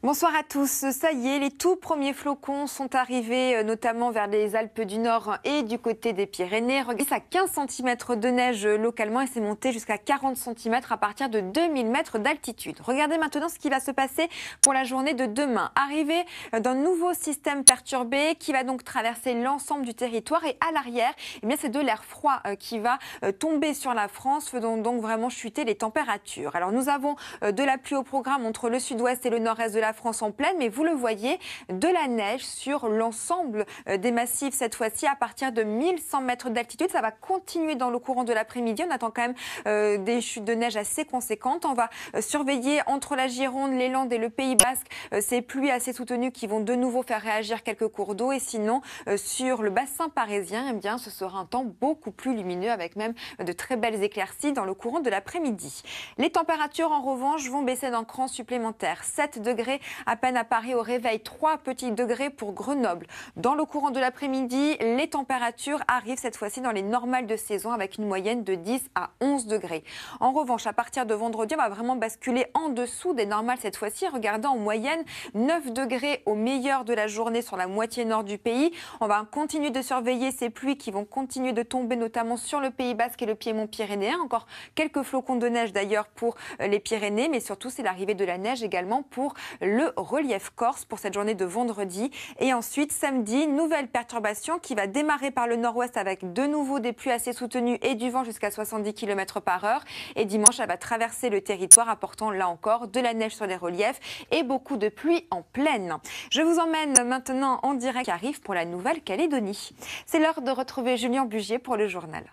Bonsoir à tous. Ça y est, les tout premiers flocons sont arrivés, notamment vers les Alpes du Nord et du côté des Pyrénées. Regardez, ça 15 cm de neige localement et c'est monté jusqu'à 40 cm à partir de 2000 mètres d'altitude. Regardez maintenant ce qui va se passer pour la journée de demain. Arrivée d'un nouveau système perturbé qui va donc traverser l'ensemble du territoire et à l'arrière, eh bien c'est de l'air froid qui va tomber sur la France, faisant donc vraiment chuter les températures. Alors nous avons de la pluie au programme entre le sud-ouest et le nord-est de la France en pleine, mais vous le voyez, de la neige sur l'ensemble des massifs cette fois-ci à partir de 1100 mètres d'altitude. Ça va continuer dans le courant de l'après-midi. On attend quand même des chutes de neige assez conséquentes. On va surveiller entre la Gironde, les Landes et le Pays Basque ces pluies assez soutenues qui vont de nouveau faire réagir quelques cours d'eau. Et sinon, sur le bassin parisien, eh bien, ce sera un temps beaucoup plus lumineux avec même de très belles éclaircies dans le courant de l'après-midi. Les températures, en revanche, vont baisser d'un cran supplémentaire. 7 degrés à peine à Paris au réveil, 3 petits degrés pour Grenoble. Dans le courant de l'après-midi, les températures arrivent cette fois-ci dans les normales de saison avec une moyenne de 10 à 11 degrés. En revanche, à partir de vendredi, on va vraiment basculer en dessous des normales cette fois-ci. Regardez en moyenne 9 degrés au meilleur de la journée sur la moitié nord du pays. On va continuer de surveiller ces pluies qui vont continuer de tomber notamment sur le Pays Basque et le Piémont pyrénéen. Encore quelques flocons de neige d'ailleurs pour les Pyrénées, mais surtout c'est l'arrivée de la neige également pour le relief corse pour cette journée de vendredi. Et ensuite, samedi, nouvelle perturbation qui va démarrer par le nord-ouest avec de nouveau des pluies assez soutenues et du vent jusqu'à 70 km par heure. Et dimanche, elle va traverser le territoire apportant là encore de la neige sur les reliefs et beaucoup de pluie en plaine. Je vous emmène maintenant en direct qui arrive pour la Nouvelle-Calédonie. C'est l'heure de retrouver Julien Bugier pour le journal.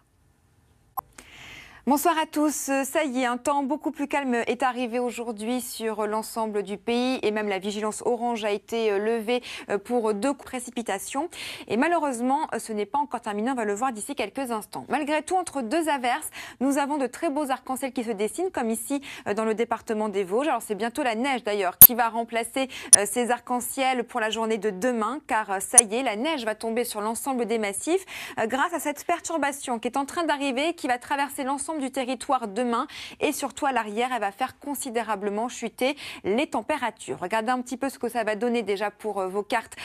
Bonsoir à tous. Ça y est, un temps beaucoup plus calme est arrivé aujourd'hui sur l'ensemble du pays et même la vigilance orange a été levée pour 2 précipitations. Et malheureusement, ce n'est pas encore terminé, on va le voir d'ici quelques instants. Malgré tout, entre 2 averses, nous avons de très beaux arcs-en-ciel qui se dessinent, comme ici dans le département des Vosges. Alors c'est bientôt la neige d'ailleurs qui va remplacer ces arcs-en-ciel pour la journée de demain, car ça y est, la neige va tomber sur l'ensemble des massifs grâce à cette perturbation qui est en train d'arriver, qui va traverser l'ensemble du territoire demain et surtout à l'arrière, elle va faire considérablement chuter les températures. Regardez un petit peu ce que ça va donner déjà pour vos cartes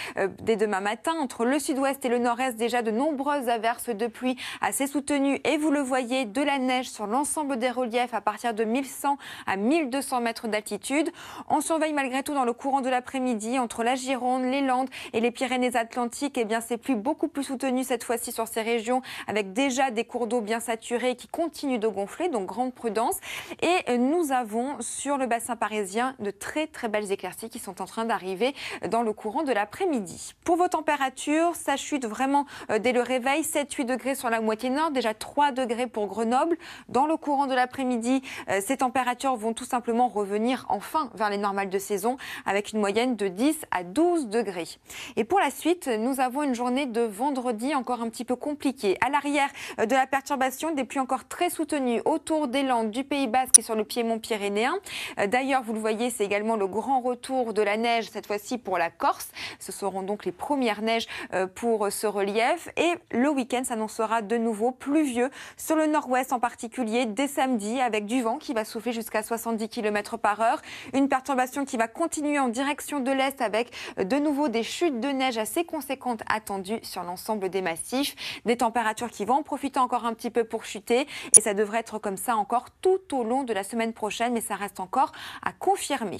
dès demain matin. Entre le sud-ouest et le nord-est, déjà de nombreuses averses de pluie assez soutenues et vous le voyez, de la neige sur l'ensemble des reliefs à partir de 1100 à 1200 mètres d'altitude. On surveille malgré tout dans le courant de l'après-midi entre la Gironde, les Landes et les Pyrénées-Atlantiques. Eh bien, ces pluies beaucoup plus soutenues cette fois-ci sur ces régions avec déjà des cours d'eau bien saturés qui continuent de gonfler, donc grande prudence. Et nous avons sur le bassin parisien de très belles éclaircies qui sont en train d'arriver dans le courant de l'après-midi. Pour vos températures, ça chute vraiment dès le réveil, 7-8 degrés sur la moitié nord, déjà 3 degrés pour Grenoble. Dans le courant de l'après-midi, ces températures vont tout simplement revenir enfin vers les normales de saison avec une moyenne de 10 à 12 degrés. Et pour la suite, nous avons une journée de vendredi encore un petit peu compliquée. À l'arrière de la perturbation, des pluies encore très soutenues autour des Landes, du Pays Basque et sur le Piémont pyrénéen. D'ailleurs, vous le voyez, c'est également le grand retour de la neige, cette fois-ci pour la Corse. Ce seront donc les premières neiges pour ce relief. Et le week-end s'annoncera de nouveau pluvieux sur le nord-ouest en particulier dès samedi avec du vent qui va souffler jusqu'à 70 km par heure. Une perturbation qui va continuer en direction de l'est avec de nouveau des chutes de neige assez conséquentes attendues sur l'ensemble des massifs. Des températures qui vont en profiter encore un petit peu pour chuter et ça devrait être comme ça encore tout au long de la semaine prochaine, mais ça reste encore à confirmer.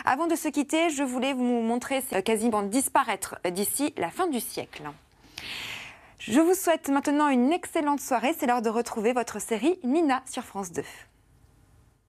Avant de se quitter, je voulais vous montrer quasiment disparaître d'ici la fin du siècle. Je vous souhaite maintenant une excellente soirée. C'est l'heure de retrouver votre série Nina sur France 2.